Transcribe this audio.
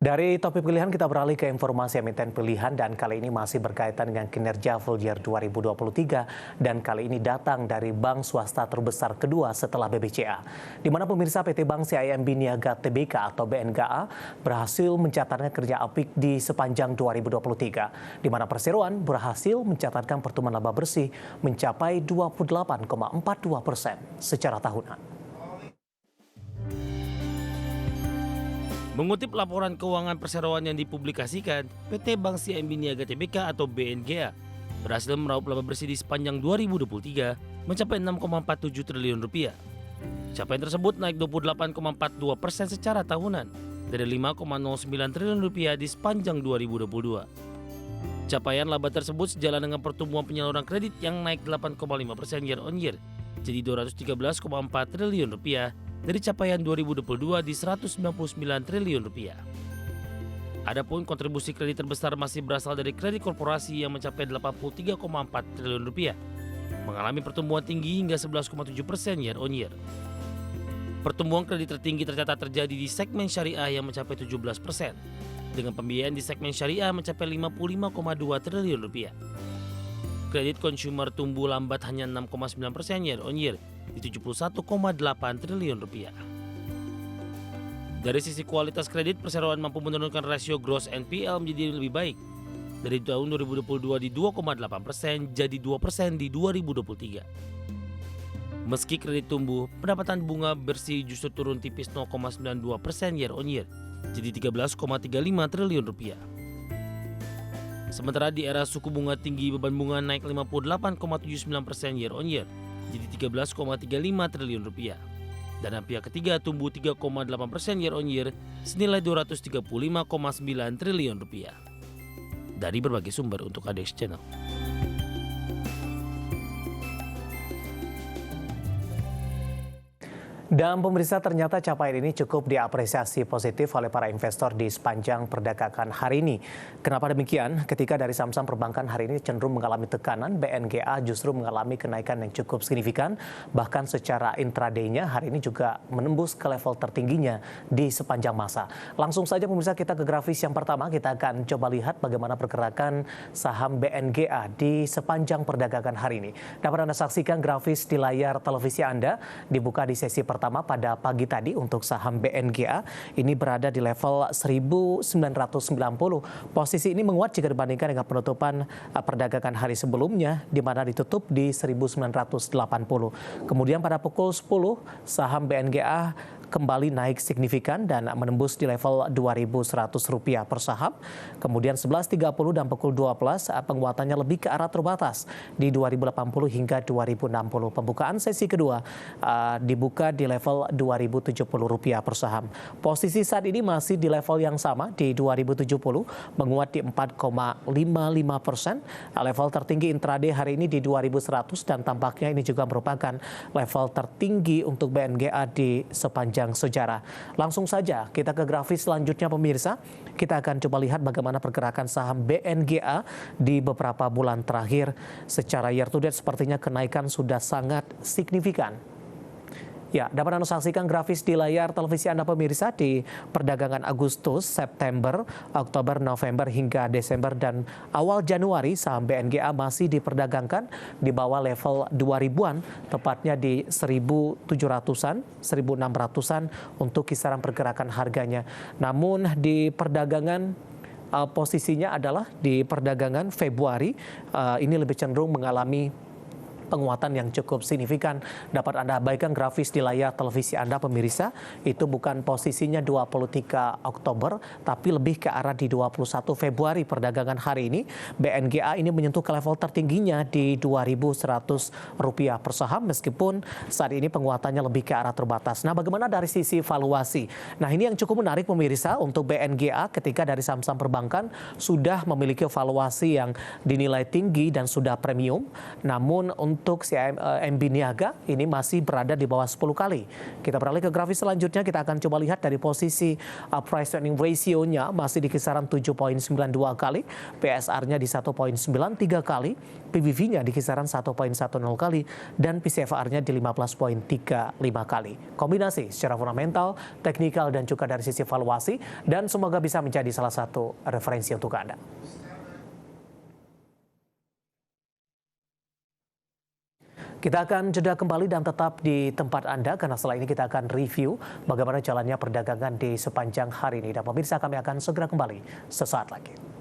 Dari topik pilihan kita beralih ke informasi emiten pilihan dan kali ini masih berkaitan dengan kinerja full year 2023 dan kali ini datang dari bank swasta terbesar kedua setelah BBCA. Di mana pemirsa PT Bank CIMB Niaga Tbk atau BNGA berhasil mencatatkan kerja apik di sepanjang 2023. Di mana perseroan berhasil mencatatkan pertumbuhan laba bersih mencapai 28,42% secara tahunan. Mengutip laporan keuangan perseroan yang dipublikasikan, PT Bank CIMB Niaga Tbk atau BNGA berhasil meraup laba bersih di sepanjang 2023 mencapai 6,47 triliun rupiah. Capaian tersebut naik 28,42% secara tahunan dari 5,09 triliun rupiah di sepanjang 2022. Capaian laba tersebut sejalan dengan pertumbuhan penyaluran kredit yang naik 8,5% year on year jadi 213,4 triliun rupiah dari capaian 2022 di 199 triliun rupiah. Adapun kontribusi kredit terbesar masih berasal dari kredit korporasi yang mencapai 83,4 triliun rupiah, mengalami pertumbuhan tinggi hingga 11,7% year on year. Pertumbuhan kredit tertinggi tercatat terjadi di segmen syariah yang mencapai 17%, dengan pembiayaan di segmen syariah mencapai 55,2 triliun rupiah. Kredit consumer tumbuh lambat hanya 6,9% year on year di 71,8 triliun rupiah. Dari sisi kualitas kredit, perseroan mampu menurunkan rasio gross NPL menjadi lebih baik dari tahun 2022 di 2,8% jadi 2% di 2023. Meski kredit tumbuh, pendapatan bunga bersih justru turun tipis 0,92% year on year jadi 13,35 triliun rupiah. Sementara di era suku bunga tinggi, beban bunga naik 58,79% year on year jadi 13,35 triliun rupiah. Dana pihak ketiga tumbuh 3,8% year on year senilai 235,9 triliun rupiah. Dari berbagai sumber untuk ADX Channel. Dan pemirsa, ternyata capaian ini cukup diapresiasi positif oleh para investor di sepanjang perdagangan hari ini. Kenapa demikian? Ketika dari saham-saham perbankan hari ini cenderung mengalami tekanan, BNGA justru mengalami kenaikan yang cukup signifikan. Bahkan secara intraday-nya hari ini juga menembus ke level tertingginya di sepanjang masa. Langsung saja pemirsa, kita ke grafis yang pertama. Kita akan coba lihat bagaimana pergerakan saham BNGA di sepanjang perdagangan hari ini. Dapat Anda saksikan grafis di layar televisi Anda, dibuka di sesi pertama pada pagi tadi untuk saham BNGA ini berada di level 1990. Posisi ini menguat jika dibandingkan dengan penutupan perdagangan hari sebelumnya di mana ditutup di 1980. Kemudian pada pukul 10 saham BNGA kembali naik signifikan dan menembus di level Rp2.100 per saham. Kemudian 11.30 dan pukul 12 penguatannya lebih ke arah terbatas di 2.080 hingga 2.060. Pembukaan sesi kedua dibuka di level Rp2.070 per saham. Posisi saat ini masih di level yang sama di 2.070, menguat di 4,55%. Level tertinggi intraday hari ini di 2.100 dan tampaknya ini juga merupakan level tertinggi untuk BNGA di sepanjang sejarah. Langsung saja kita ke grafis selanjutnya pemirsa. Kita akan coba lihat bagaimana pergerakan saham BNGA di beberapa bulan terakhir. Secara year to date sepertinya kenaikan sudah sangat signifikan. Ya, dapat Anda saksikan grafis di layar televisi Anda pemirsa di perdagangan Agustus, September, Oktober, November hingga Desember dan awal Januari saham BNGA masih diperdagangkan di bawah level 2000-an, tepatnya di 1.700-an, 1.600-an untuk kisaran pergerakan harganya. Namun di perdagangan posisinya adalah di perdagangan Februari ini lebih cenderung mengalami penguatan yang cukup signifikan. Dapat Anda abaikan grafis di layar televisi Anda pemirsa, itu bukan posisinya 23 Oktober tapi lebih ke arah di 21 Februari perdagangan hari ini. BNGA ini menyentuh ke level tertingginya di Rp2.100 per saham meskipun saat ini penguatannya lebih ke arah terbatas. Nah, bagaimana dari sisi valuasi? Nah, ini yang cukup menarik pemirsa untuk BNGA ketika dari saham-saham perbankan sudah memiliki valuasi yang dinilai tinggi dan sudah premium. Namun untuk untuk CIMB Niaga ini masih berada di bawah 10 kali. Kita beralih ke grafis selanjutnya, kita akan coba lihat dari posisi price earning ratio-nya masih di kisaran 7,92 kali, PSR-nya di 1,93 kali, PBV-nya di kisaran 1,10 kali, dan PCFR-nya di 15,35 kali. Kombinasi secara fundamental, teknikal, dan juga dari sisi valuasi, dan semoga bisa menjadi salah satu referensi untuk Anda. Kita akan jeda kembali dan tetap di tempat Anda karena setelah ini kita akan review bagaimana jalannya perdagangan di sepanjang hari ini. Dan pemirsa, kami akan segera kembali sesaat lagi.